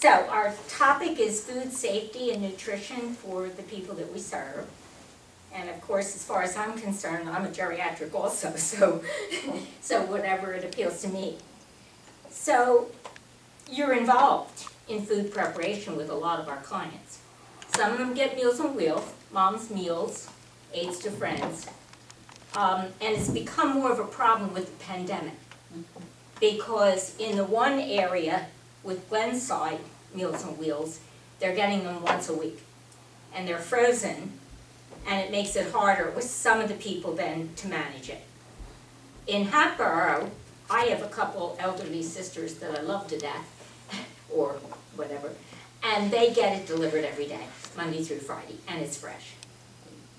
So our topic is food safety and nutrition for the people that we serve. And of course, as far as I'm concerned, I'm a geriatric also, so, so whatever it appeals to me. So you're involved in food preparation with a lot of our clients. Some of them get Meals on Wheels, Mom's Meals, Aids to Friends. And it's become more of a problem with the pandemic. Because in the one area with Glenside Meals on Wheels, they're getting them once a week. And they're frozen, and it makes it harder with some of the people then to manage it. In Hatboro, I have a couple elderly sisters that I love to death, or whatever, and they get it delivered every day, Monday through Friday, and it's fresh.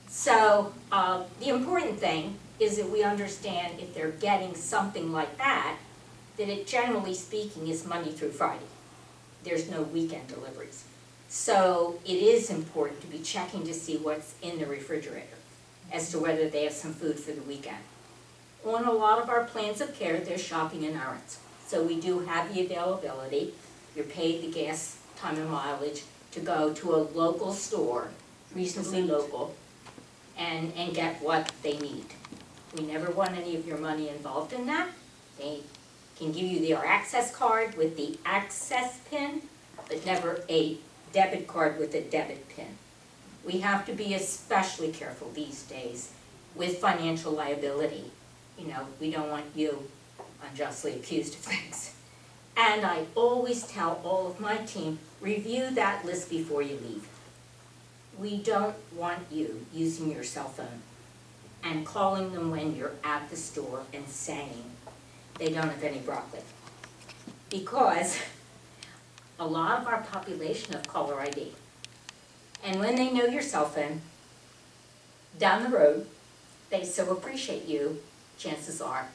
So the important thing is that we understand if they're getting something like that, that it generally speaking is Monday through Friday. There's no weekend deliveries. So it is important to be checking to see what's in the refrigerator as to whether they have some food for the weekend. On a lot of our plans of care, there's shopping and errands. So we do have the availability. You're paid the gas, time and mileage to go to a local store, reasonably local, and get what they need. We never want any of your money involved in that. They can give you their access card with the access pin, but never a debit card with a debit pin. We have to be especially careful these days with financial liability. You know, we don't want you unjustly accused of things. And I always tell all of my team, review that list before you leave. We don't want you using your cell phone and calling them when you're at the store and saying they don't have any broccoli. Because a lot of our population have caller ID. And when they know your cell phone, down the road, they so appreciate you, chances are,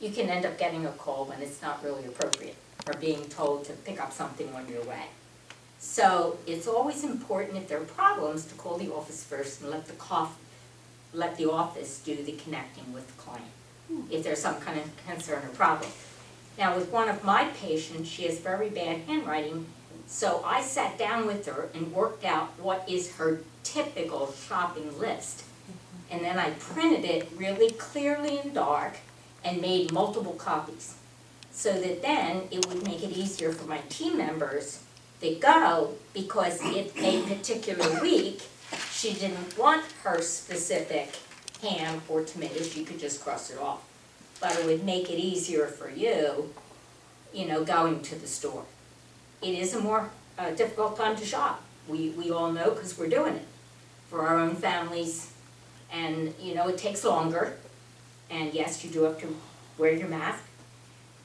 you can end up getting a call when it's not really appropriate, or being told to pick up something on your way. So it's always important if there are problems to call the office first and let the office do the connecting with the client, if there's some kind of concern or problem. Now with one of my patients, she has very bad handwriting, so I sat down with her and worked out what is her typical shopping list. And then I printed it really clearly in dark and made multiple copies. So that then it would make it easier for my team members that go, because if a particular week she didn't want her specific ham or tomatoes, you could just cross it off. But it would make it easier for you, you know, going to the store. It is a more difficult time to shop. We all know because we're doing it for our own families. And, you know, it takes longer. And yes, you do have to wear your mask.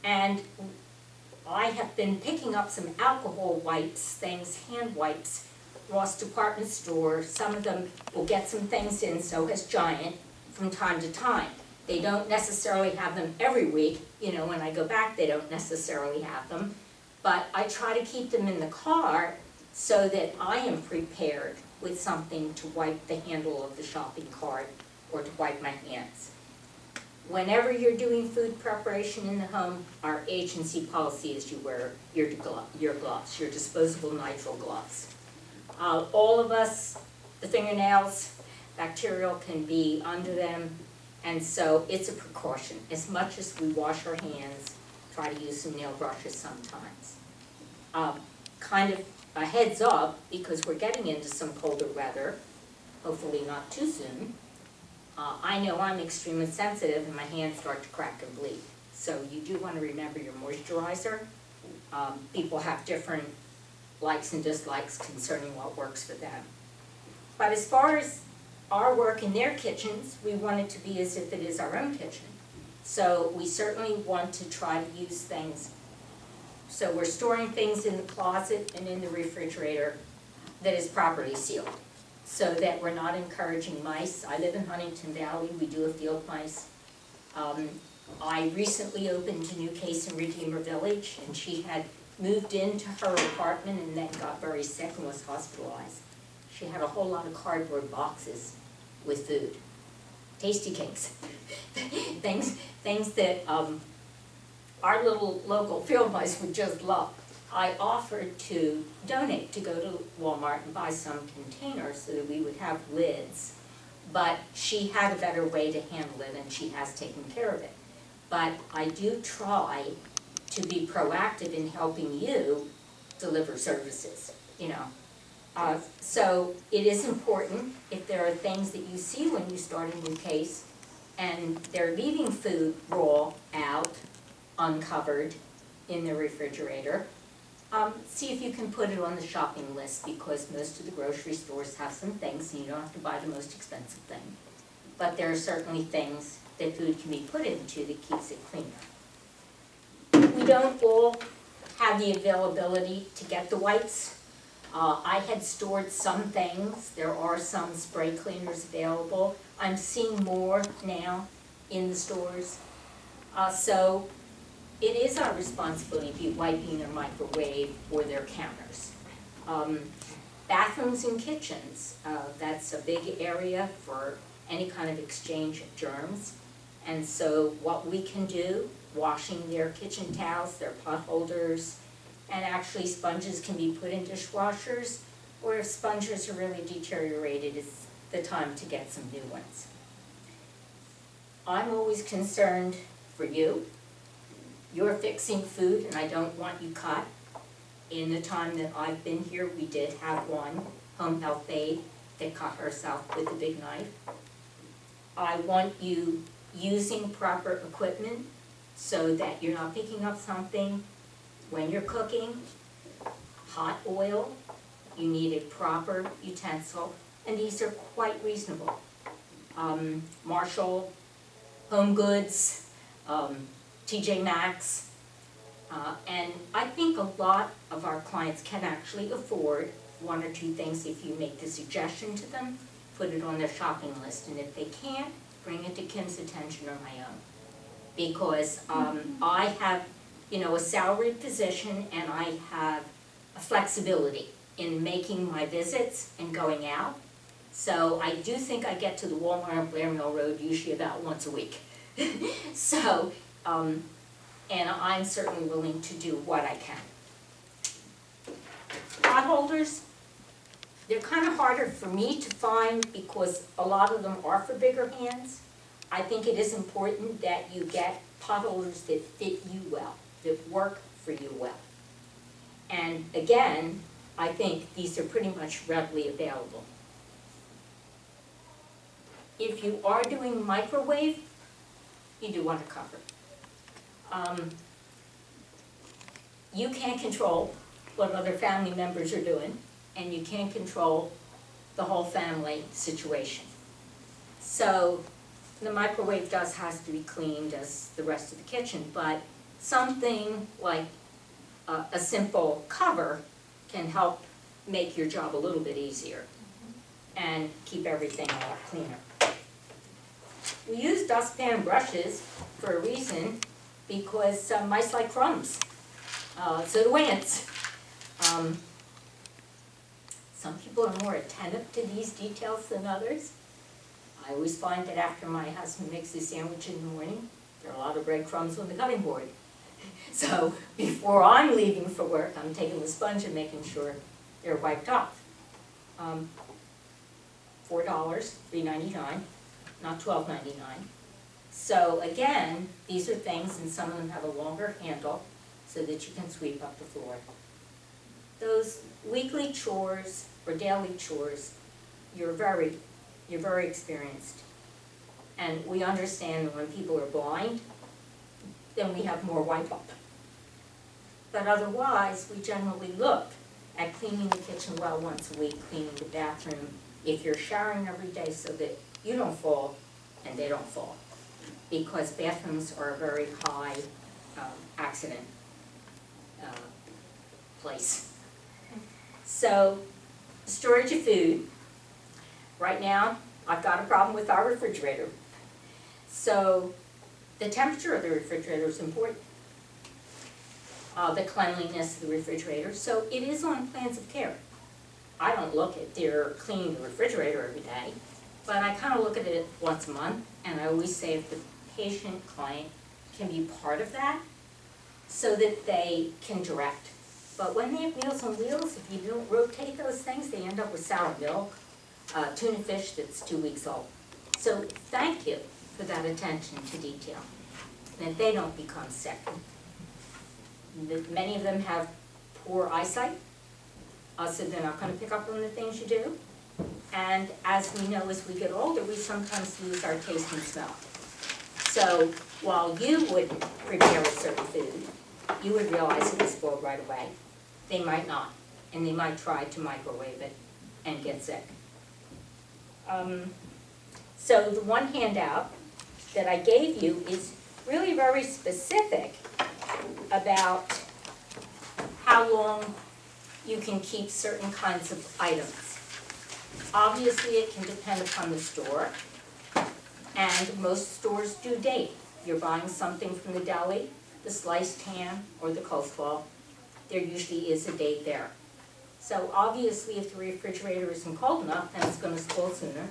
And I have been picking up some alcohol wipes, hand wipes, Ross department store. Some of them will get some things in, so has Giant, from time to time. They don't necessarily have them every week. You know, when I go back, they don't necessarily have them. But I try to keep them in the car so that I am prepared with something to wipe the handle of the shopping cart or to wipe my hands. Whenever you're doing food preparation in the home, our agency policy is you wear your gloves, your disposable nitrile gloves. All of us, the fingernails, bacterial can be under them, and so it's a precaution. As much as we wash our hands, try to use some nail brushes sometimes. Kind of a heads up, because we're getting into some colder weather, hopefully not too soon. I know I'm extremely sensitive and my hands start to crack and bleed. So you do want to remember your moisturizer. People have different likes and dislikes concerning what works for them. But as far as our work in their kitchens, we want it to be as if it is our own kitchen. So we certainly want to try to use things. So we're storing things in the closet and in the refrigerator that is properly sealed, so that we're not encouraging mice. I live in Huntington Valley, we do have field mice. I recently opened a new case in Redeemer Village, and she had moved into her apartment and then got very sick and was hospitalized. She had a whole lot of cardboard boxes with food. Tasty cakes. things that our little local field mice would just love. I offered to donate, to go to Walmart and buy some containers so that we would have lids, but she had a better way to handle it and she has taken care of it. But I do try to be proactive in helping you deliver services, you know. So it is important, if there are things that you see when you start a new case and they're leaving food raw out, uncovered in the refrigerator, see if you can put it on the shopping list, because most of the grocery stores have some things and you don't have to buy the most expensive thing. But there are certainly things that food can be put into that keeps it cleaner. We don't all have the availability to get the wipes. I had stored some things. There are some spray cleaners available. I'm seeing more now in the stores. So it is our responsibility to be wiping their microwave or their counters. Bathrooms and kitchens, that's a big area for any kind of exchange of germs. And so what we can do, washing their kitchen towels, their pot holders, and actually sponges can be put in dishwashers, or if sponges are really deteriorated, it's the time to get some new ones. I'm always concerned for you. You're fixing food and I don't want you cut. In the time that I've been here, we did have one home health aide that cut herself with a big knife. I want you using proper equipment so that you're not picking up something when you're cooking. Hot oil, you need a proper utensil, and these are quite reasonable. Marshall, Home Goods, TJ Maxx, and I think a lot of our clients can actually afford one or two things if you make the suggestion to them, put it on their shopping list, and if they can't, bring it to Kim's attention or my own. Because I have, you know, a salaried position and I have a flexibility in making my visits and going out. So I do think I get to the Walmart on Blair Mill Road usually about once a week. So, and I'm certainly willing to do what I can. Pot holders, they're kind of harder for me to find because a lot of them are for bigger hands. I think it is important that you get pot holders that fit you well, that work for you well. And again, I think these are pretty much readily available. If you are doing microwave, you do want a cover. You can't control what other family members are doing, and you can't control the whole family situation. So the microwave has to be cleaned as the rest of the kitchen, but something like a simple cover can help make your job a little bit easier and keep everything a lot cleaner. We use dustpan brushes for a reason, because mice like crumbs. So do ants. Some people are more attentive to these details than others. I always find that after my husband makes a sandwich in the morning, there are a lot of breadcrumbs on the cutting board. So before I'm leaving for work, I'm taking the sponge and making sure they're wiped off. $4, $3.99, not $12.99. So again, these are things, and some of them have a longer handle so that you can sweep up the floor. Those weekly chores or daily chores, you're very experienced. And we understand that when people are blind, then we have more wipe up. But otherwise, we generally look at cleaning the kitchen well once a week, cleaning the bathroom, if you're showering every day, so that you don't fall and they don't fall. Because bathrooms are a very high accident place. So, storage of food. Right now, I've got a problem with our refrigerator. So, the temperature of the refrigerator is important. The cleanliness of the refrigerator. So, it is on plans of care. I don't look at their cleaning the refrigerator every day, but I kind of look at it once a month, and I always say if the patient, client can be part of that, so that they can direct But when they have Meals on Wheels, if you don't rotate those things, they end up with sour milk, tuna fish that's 2 weeks old. So thank you for that attention to detail, that they don't become sick. Many of them have poor eyesight, so they're not going to pick up on the things you do. And as we know, as we get older, we sometimes lose our taste and smell. So while you wouldn't prepare a certain food, you would realize it was spoiled right away. They might not, and they might try to microwave it and get sick. So the one handout that I gave you is really very specific about how long you can keep certain kinds of items. Obviously, it can depend upon the store, and most stores do date. You're buying something from the deli, the sliced ham or the coleslaw, there usually is a date there. So obviously, if the refrigerator isn't cold enough, then it's going to spoil sooner.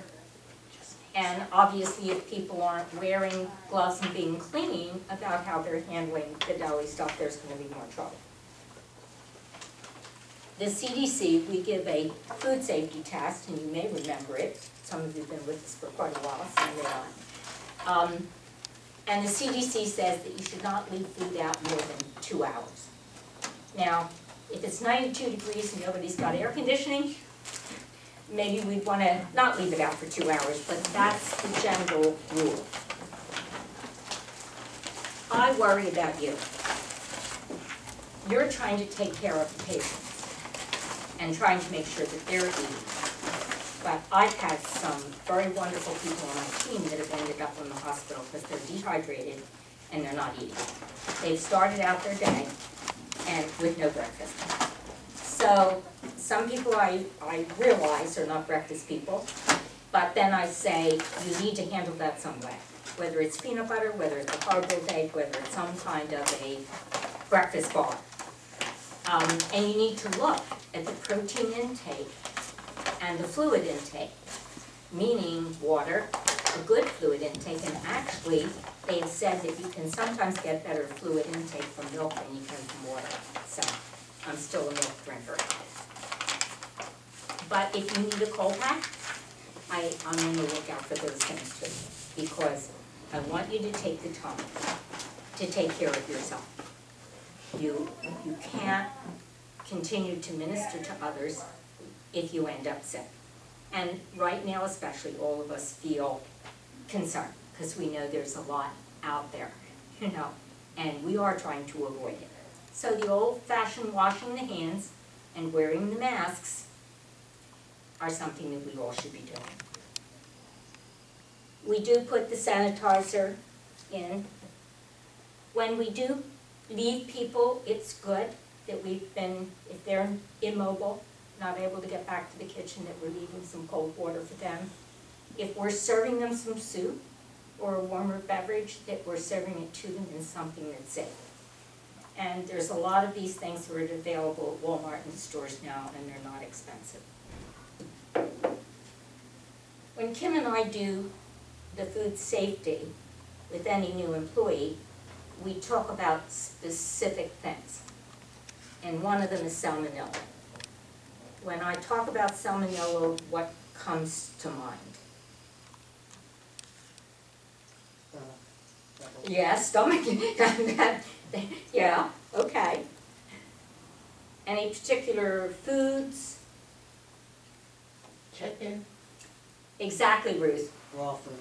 And obviously, if people aren't wearing gloves and being clean about how they're handling the deli stuff, there's going to be more trouble. The CDC, we give a food safety test, and you may remember it. Some of you have been with us for quite a while, some may not. And the CDC says that you should not leave food out more than 2 hours. Now, if it's 92 degrees and nobody's got air conditioning, maybe we'd want to not leave it out for 2 hours, but that's the general rule. I worry about you. You're trying to take care of the patients and trying to make sure that they're eating. But I've had some very wonderful people on my team that have ended up in the hospital because they're dehydrated and they're not eating. They've started out their day and with no breakfast. So some people I realize are not breakfast people, but then I say you need to handle that some way. Whether it's peanut butter, whether it's a hard-boiled egg, whether it's some kind of a breakfast bar. And you need to look at the protein intake and the fluid intake, meaning water, a good fluid intake, and actually they've said that you can sometimes get better fluid intake from milk than you can from water. So I'm still a milk drinker. But if you need a cold pack, I'm on the lookout for those things too, because I want you to take the time to take care of yourself. You can't continue to minister to others if you end up sick. And right now especially, all of us feel concerned because we know there's a lot out there, and we are trying to avoid it. So the old-fashioned washing the hands and wearing the masks are something that we all should be doing. We do put the sanitizer in. When we do leave people, it's good that we've been, if they're immobile, not able to get back to the kitchen, that we're leaving some cold water for them. If we're serving them some soup or a warmer beverage, that we're serving it to them in something that's safe. And there's a lot of these things that are available at Walmart and stores now, and they're not expensive. When Kim and I do the food safety with any new employee, we talk about specific things. And one of them is salmonella. When I talk about salmonella, what comes to mind? Yeah, stomach. Yeah, okay. Any particular foods? Chicken. Exactly, Ruth. Raw food.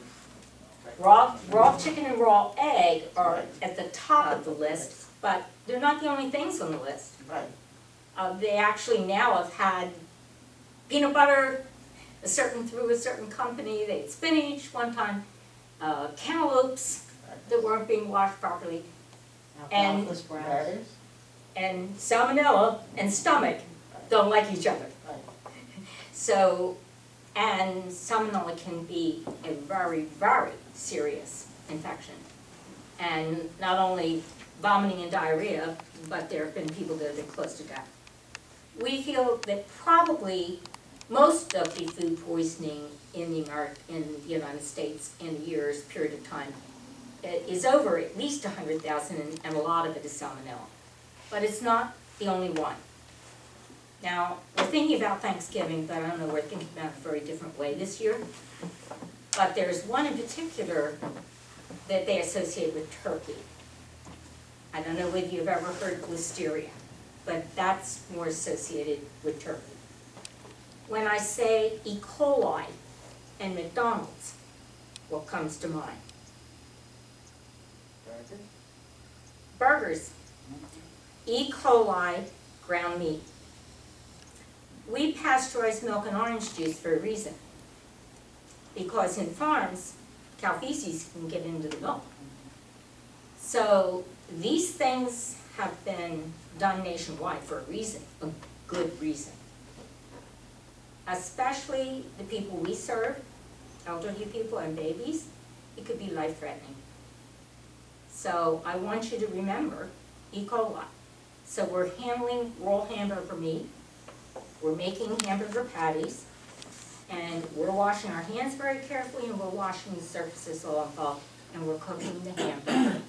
Raw chicken and raw egg are at the top of the list, but they're not the only things on the list. Right. They actually now have had peanut butter, through a certain company. They had spinach one time, cantaloupes that weren't being washed properly, and salmonella and stomach don't like each other. Right. So, and salmonella can be a very, very serious infection. And not only vomiting and diarrhea, but there have been people that have been close to death. We feel that probably most of the food poisoning in the United States in a year's period of time is over at least 100,000, and a lot of it is salmonella. But it's not the only one. Now, we're thinking about Thanksgiving, but I don't know, we're thinking about it a very different way this year. But there's one in particular that they associate with turkey. I don't know whether you've ever heard of listeria, but that's more associated with turkey. When I say E. coli and McDonald's, what comes to mind? Burgers. E. coli, ground meat. We pasteurize milk and orange juice for a reason. Because in farms, cow feces can get into the milk. So these things have been done nationwide for a reason, a good reason. Especially the people we serve, elderly people and babies, it could be life-threatening. So I want you to remember E. coli. So we're handling raw hamburger meat, we're making hamburger patties, and we're washing our hands very carefully, and we're washing the surfaces all involved, and we're cooking the hamburger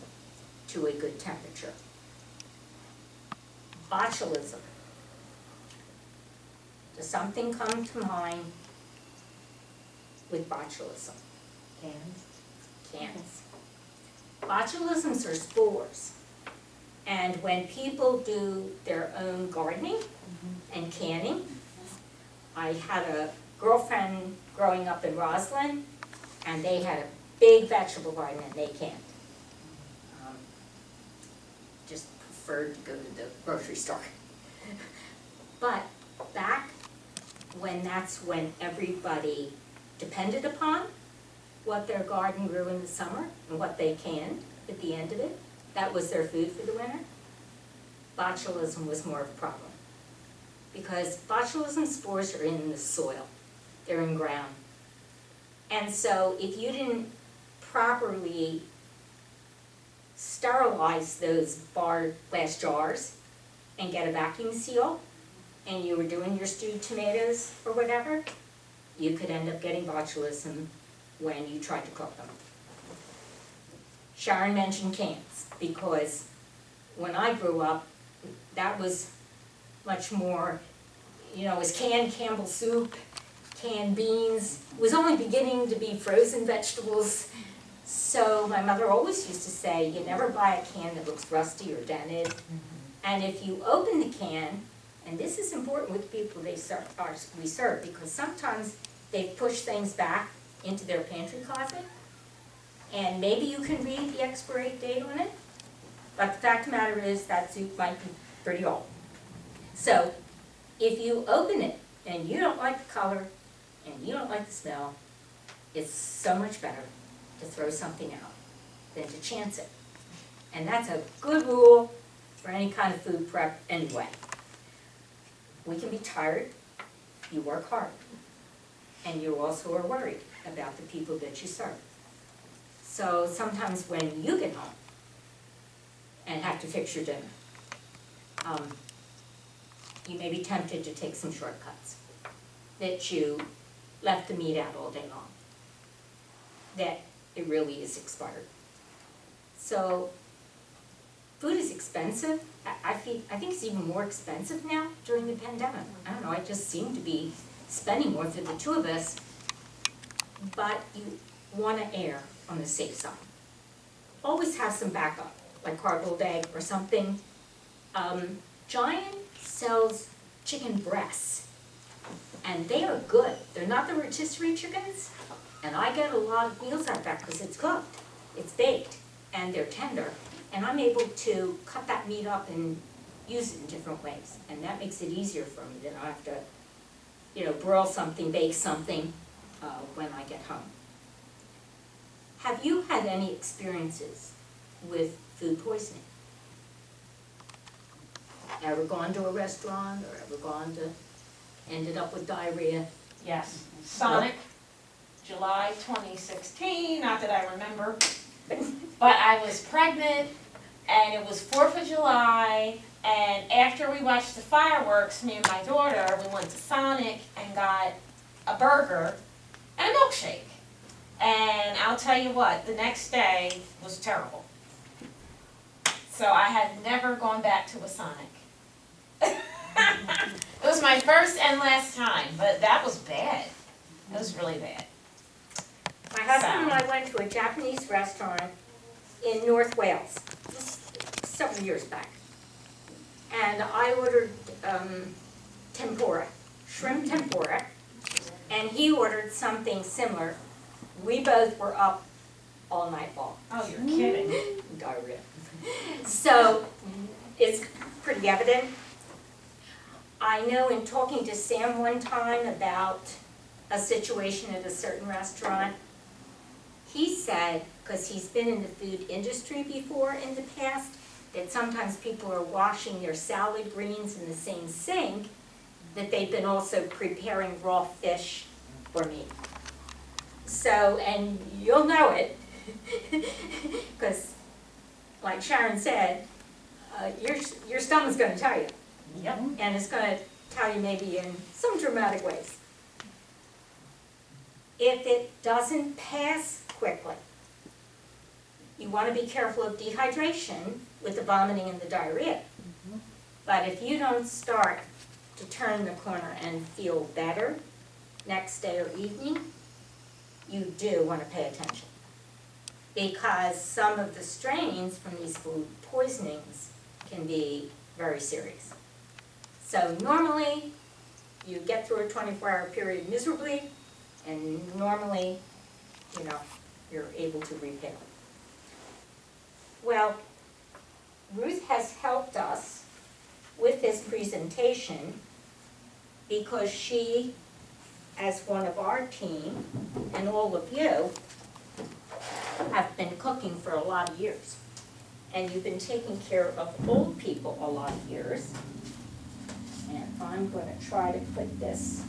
to a good temperature. Botulism. Does something come to mind with botulism? Cans. Botulisms are spores. And when people do their own gardening and canning, I had a girlfriend growing up in Roslyn, and they had a big vegetable garden and they canned. Just preferred to go to the grocery store. But back when everybody depended upon what their garden grew in the summer and what they canned at the end of it, that was their food for the winter, botulism was more of a problem. Because botulism spores are in the soil, they're in ground. And so if you didn't properly sterilize those glass jars and get a vacuum seal, and you were doing your stewed tomatoes or whatever, you could end up getting botulism when you tried to cook them. Sharon mentioned cans, because when I grew up, that was much more, you know, it was canned Campbell soup, canned beans. It was only beginning to be frozen vegetables. So my mother always used to say, you never buy a can that looks rusty or dented. And if you open the can, and this is important with people we serve, because sometimes they push things back into their pantry closet, and maybe you can read the expiry date on it, but the fact of the matter is that soup might be pretty old. So if you open it and you don't like the color and you don't like the smell, it's so much better to throw something out than to chance it. And that's a good rule for any kind of food prep anyway. We can be tired, you work hard, and you also are worried about the people that you serve. So sometimes when you get home and have to fix your dinner, you may be tempted to take some shortcuts, that you left the meat out all day long, that it really is expired. So food is expensive. I think it's even more expensive now during the pandemic. I don't know, I just seem to be spending more for the two of us, but you want to err on the safe side. Always have some backup, like hard-boiled egg or something. Giant sells chicken breasts, and they are good. They're not the rotisserie chickens, and I get a lot of meals out of that because it's cooked, it's baked, and they're tender. And I'm able to cut that meat up and use it in different ways. And that makes it easier for me than I have to, you know, broil something, bake something when I get home. Have you had any experiences with food poisoning? Ever gone to a restaurant or ended up with diarrhea? Yes, Sonic, July 2016, not that I remember, but I was pregnant and it was 4th of July, and after we watched the fireworks, me and my daughter, we went to Sonic and got a burger and a milkshake. And I'll tell you what, the next day was terrible. So I have never gone back to a Sonic. It was my first and last time, but that was bad. It was really bad. My husband and I went to a Japanese restaurant in North Wales, several years back. And I ordered tempura, shrimp tempura, and he ordered something similar. We both were up all night long. Oh, you're kidding. Diarrhea. So it's pretty evident. I know in talking to Sam one time about a situation at a certain restaurant, he said, because he's been in the food industry before in the past, that sometimes people are washing their salad greens in the same sink, that they've been also preparing raw fish or meat. So, and you'll know it, because like Sharon said, your stomach's going to tell you. Yep. And it's going to tell you maybe in some dramatic ways. If it doesn't pass quickly, you want to be careful of dehydration with the vomiting and the diarrhea. But if you don't start to turn the corner and feel better next day or evening, you do want to pay attention. Because some of the strains from these food poisonings can be very serious. So normally, you get through a 24-hour period miserably, and normally, you know, you're able to repair. Well, Ruth has helped us with this presentation because she, as one of our team, and all of you, have been cooking for a lot of years. And you've been taking care of old people a lot of years. And I'm going to try to put this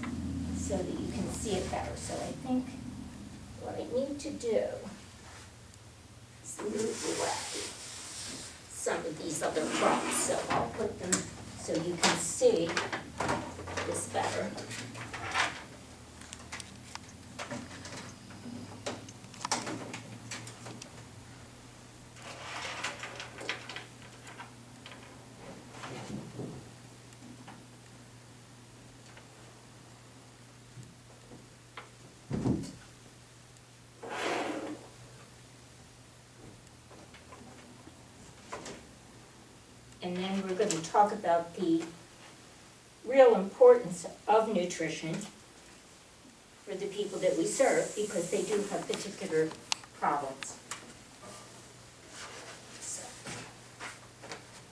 so that you can see it better. So I think what I need to do is move away some of these other props. So I'll put them so you can see this better. And then we're going to talk about the real importance of nutrition for the people that we serve because they do have particular problems. So,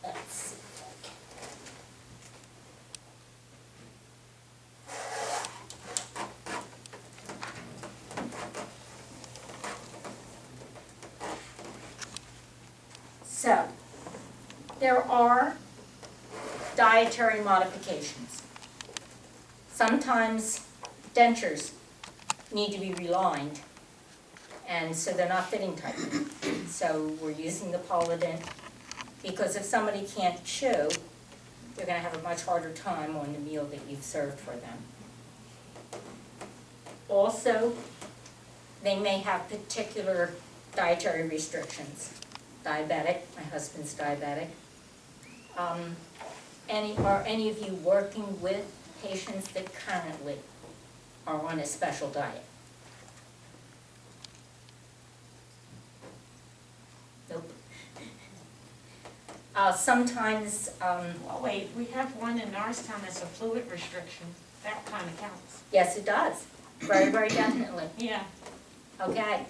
let's see. So, there are dietary modifications. Sometimes dentures need to be relined, and so they're not fitting tight. So we're using the Polident, because if somebody can't chew, they're going to have a much harder time on the meal that you've served for them. Also, they may have particular dietary restrictions. Diabetic, my husband's diabetic. Are any of you working with patients that currently are on a special diet? Nope. Sometimes, Well, wait, we have one in Norristown that's a fluid restriction. That kind of counts. yes, it does. Very, very definitely. Yeah. Okay.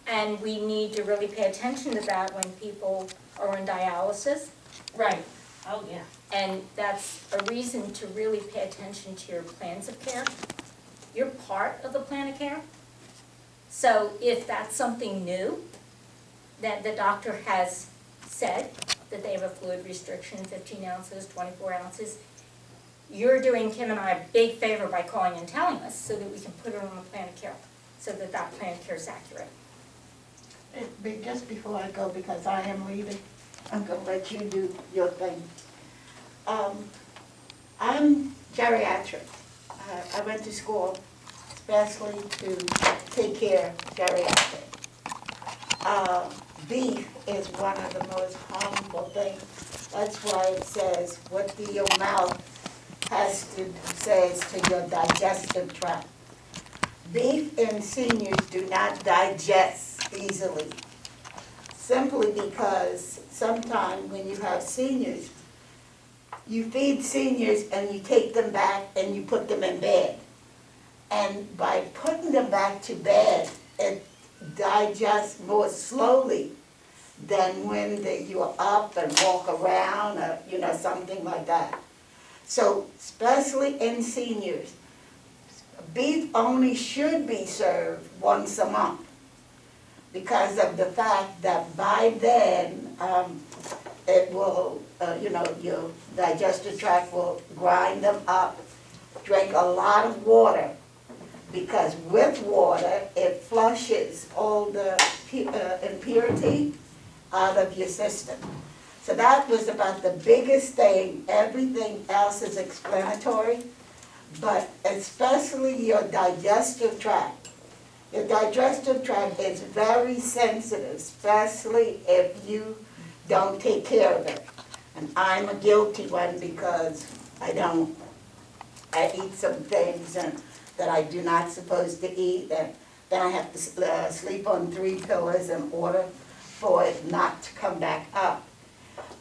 And we need to really pay attention to that when people are in dialysis. Right. Oh, yeah. And that's a reason to really pay attention to your plans of care. You're part of the plan of care. So if that's something new that the doctor has said, that they have a fluid restriction, 15 ounces, 24 ounces, you're doing Kim and I a big favor by calling and telling us so that we can put it on the plan of care, so that that plan of care is accurate. Just before I go, because I am leaving, I'm gonna let you do your thing. I'm geriatric. I went to school especially to take care of geriatric. Beef is one of the most harmful things. That's why it says, what do your mouth says to your digestive tract. Beef in seniors do not digest easily, simply because sometimes when you have seniors, you feed seniors and you take them back and you put them in bed. And by putting them back to bed, it digests more slowly than when you're up and walk around or, something like that. So, especially in seniors, beef only should be served once a month because of the fact that by then, it will, your digestive tract will grind them up. Drink a lot of water because with water, it flushes all the impurity out of your system. So that was about the biggest thing. Everything else is explanatory, but especially your digestive tract. Your digestive tract is very sensitive, especially if you don't take care of it. And I'm a guilty one because I don't. I eat some things that I do not supposed to eat, and then I have to sleep on 3 pillows in order for it not to come back up.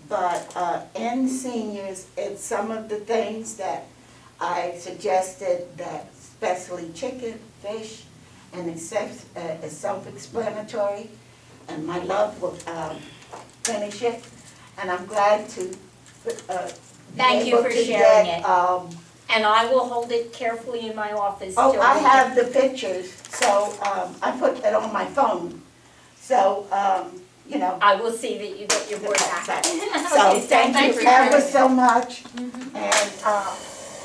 But in seniors, it's some of the things that I suggested, that especially chicken, fish, and it's self-explanatory, and my love will finish it. And I'm glad to Thank you for sharing it. And I will hold it carefully in my office. Oh, till I we have the pictures, so I put it on my phone. So, I will see that you get your word back. So Okay, thank you for ever sharing. so much. And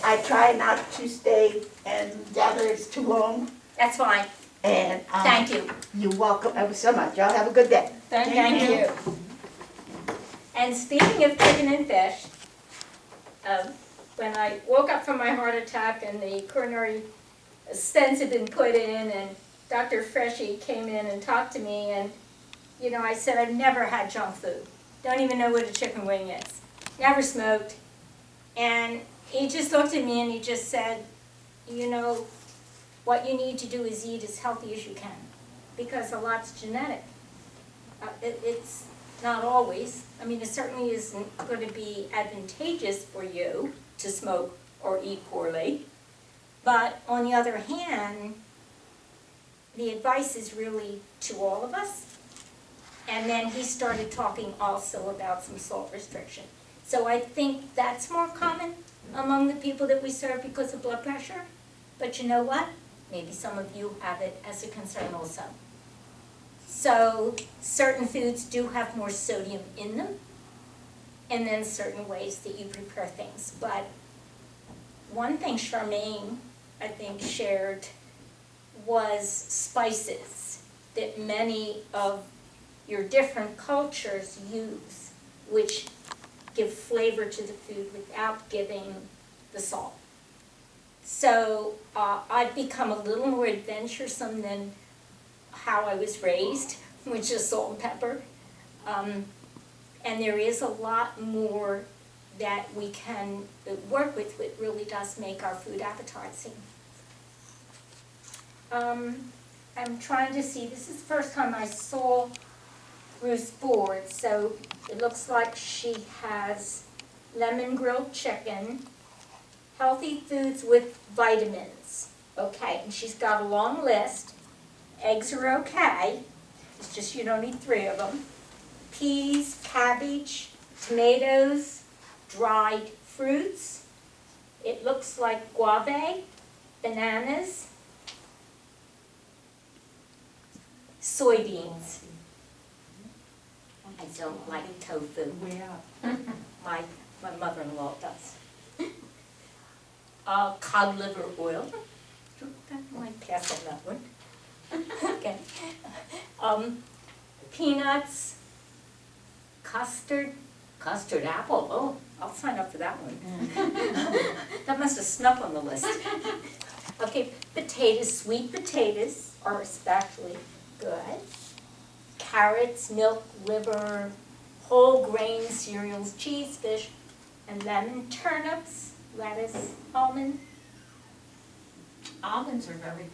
I try not to stay in gatherings too long. That's fine. And Thank you. You're welcome ever so much. Y'all have a good day. Thank you. And speaking of chicken and fish, when I woke up from my heart attack and the coronary stents had been put in, and Dr. Freshy came in and talked to me, and I said, I've never had junk food. Don't even know what a chicken wing is. Never smoked. And he just looked at me and he just said, what you need to do is eat as healthy as you can, because a lot's genetic. It's not always. I mean, it certainly isn't going to be advantageous for you to smoke or eat poorly. But on the other hand, the advice is really to all of us. And then he started talking also about some salt restriction. So I think that's more common among the people that we serve because of blood pressure. But you know what? Maybe some of you have it as a concern also. So certain foods do have more sodium in them, and then certain ways that you prepare things. But one thing Charmaine, I think, shared was spices that many of your different cultures use, which give flavor to the food without giving the salt. So I've become a little more adventuresome than how I was raised, which is salt and pepper. And there is a lot more that we can work with, which really does make our food appetizing. I'm trying to see, this is the first time I saw Ruth's board, so it looks like she has lemon grilled chicken, healthy foods with vitamins. Okay, and she's got a long list. Eggs are okay, it's just you don't need 3 of them. Peas, cabbage, tomatoes, dried fruits. It looks like guava, bananas, soybeans. I don't like tofu. My mother-in-law does. Cod liver oil. I might pass on that one. Okay. Peanuts, custard apple. Oh, I'll sign up for that one. That must have snuck on the list. Okay, potatoes, sweet potatoes are especially good. Carrots, milk, liver, whole grain cereals, cheese, fish, and lemon. Turnips, lettuce, almond? Almonds are very good.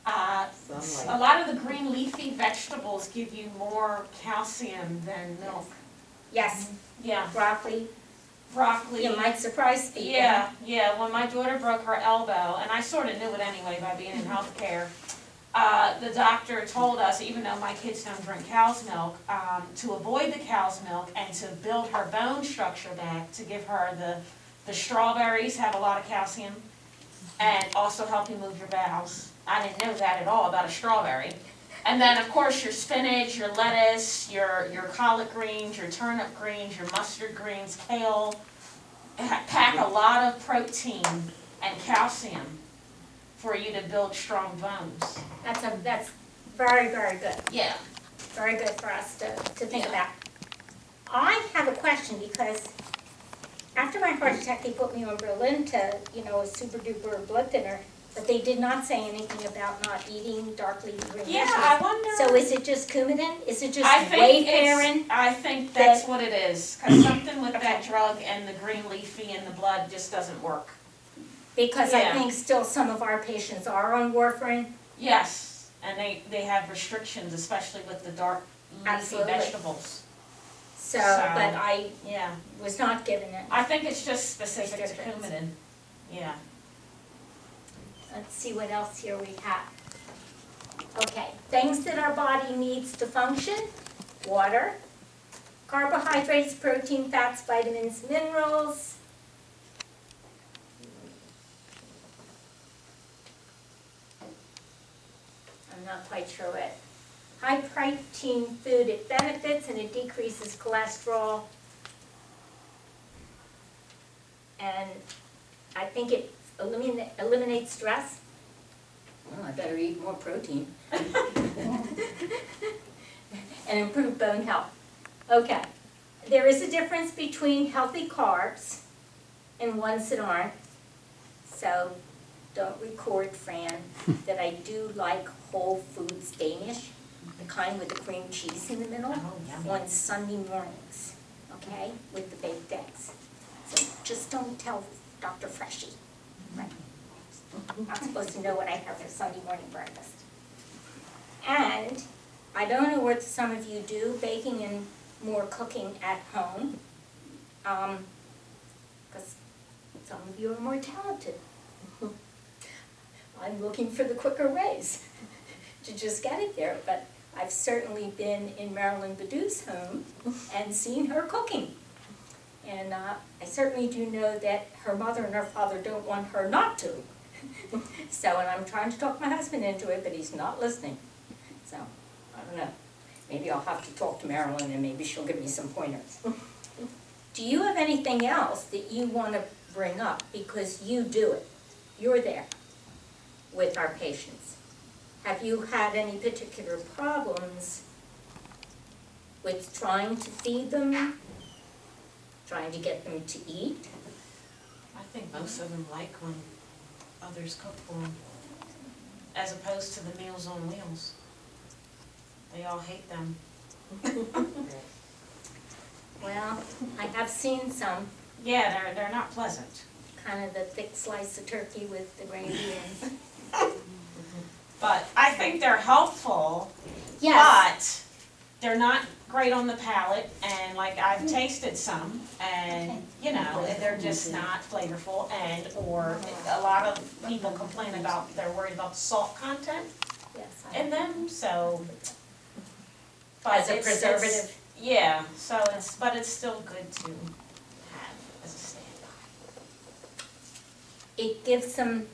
A Sunlight. lot of the green leafy vegetables give you more calcium than milk. Yes, Yeah, broccoli, broccoli. you might surprise people. Yeah, when my daughter broke her elbow, and I sort of knew it anyway by being in healthcare, the doctor told us, even though my kids don't drink cow's milk, to avoid the cow's milk and to build her bone structure back, to give her the strawberries have a lot of calcium and also help you move your bowels. I didn't know that at all about a strawberry. And then, of course, your spinach, your lettuce, your collard greens, your turnip greens, your mustard greens, kale, pack a lot of protein and calcium for you to build strong bones. That's very, very good. Yeah. Very good for us to think Yeah. about. I have a question because after my heart attack, they put me on Berlin to, a super duper blood thinner, but they did not say anything about not eating dark leafy green Yeah, vegetables. I wonder. So is it just Coumadin? Is it just I think Wayfarin? I think that's what it is, because something with that drug and the green leafy in the blood just doesn't work. Because I Yeah. think still some of our patients are on warfarin. Yes, and they have restrictions, especially with the dark leafy Absolutely. vegetables. So, So- but I Yeah, was not given it. I think it's just specific to Restrictions. Coumadin. Yeah. Let's see what else here we have. Okay, things that our body needs to function: water, carbohydrates, protein, fats, vitamins, minerals. I'm not quite sure what. High protein food, it benefits and it decreases cholesterol. And I think it eliminates stress. Well, I better eat more protein. And improve bone health. Okay, there is a difference between healthy carbs and ones that aren't. So don't record, Fran, that I do like Whole Foods Danish, the kind with the cream cheese in the middle, Oh, yummy. on Sunday mornings, okay, with the baked eggs. So just don't tell Dr. Freshy, right? I'm not supposed to know what I have for Sunday morning breakfast. And I don't know what some of you do, baking and more cooking at home, because some of you are more talented. I'm looking for the quicker ways to just get it there, but I've certainly been in Marilyn Badou's home and seen her cooking. And I certainly do know that her mother and her father don't want her not to. So, and I'm trying to talk my husband into it, but he's not listening. So, I don't know. Maybe I'll have to talk to Marilyn and maybe she'll give me some pointers. Do you have anything else that you want to bring up? Because you do it. You're there with our patients. Have you had any particular problems with trying to feed them, trying to get them to eat? I think most of them like when others cook for them, as opposed to the Meals on Wheels. They all hate them. Well, I have seen some, Yeah, they're not pleasant. kind of the thick slice of turkey with the gravy and. But I think they're helpful, Yes, but they're not great on the palate, and like I've tasted some, and they're just not flavorful, and or a lot of people complain about, they're worried about the salt content yes. in them, so. But As a it's- preservative. Yeah, so but it's still good to have as a standby. It gives them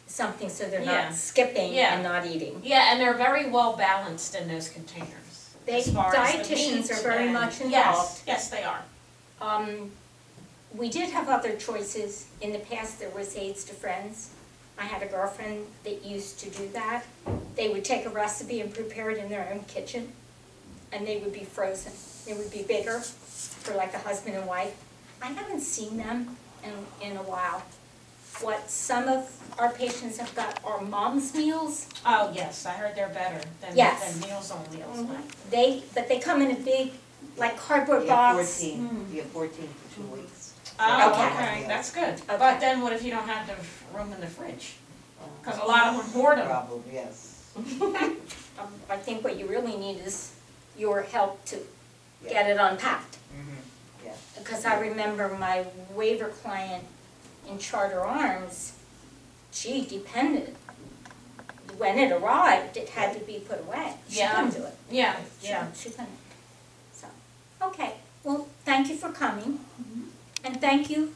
something so they're Yeah. not skipping Yeah. and not eating. Yeah, and they're very well balanced in those containers. They, as far as the dietitians meat are very and- much involved. Yes, they are. We did have other choices. In the past, there was Aids to Friends. I had a girlfriend that used to do that. They would take a recipe and prepare it in their own kitchen, and they would be frozen. They would be bigger for like a husband and wife. I haven't seen them in a while. What some of our patients have got are mom's meals. Oh, yes, I heard they're better Yes. than Meals on Wheels. But they come in a big, like cardboard You have box. 14, you have 14 for 2 weeks. Oh, Okay. okay, that's good. Okay. But then what if you don't have the room in the fridge? Cause a lot of them hoard them. Problem, yes. I think what you really need is your help to get it unpacked. Yeah. Because I remember my waiver client in Charter Arms, she depended. When it arrived, it had to be put away. She Yeah. couldn't do it. Yeah, She couldn't. So, okay, well, thank you for coming. And thank you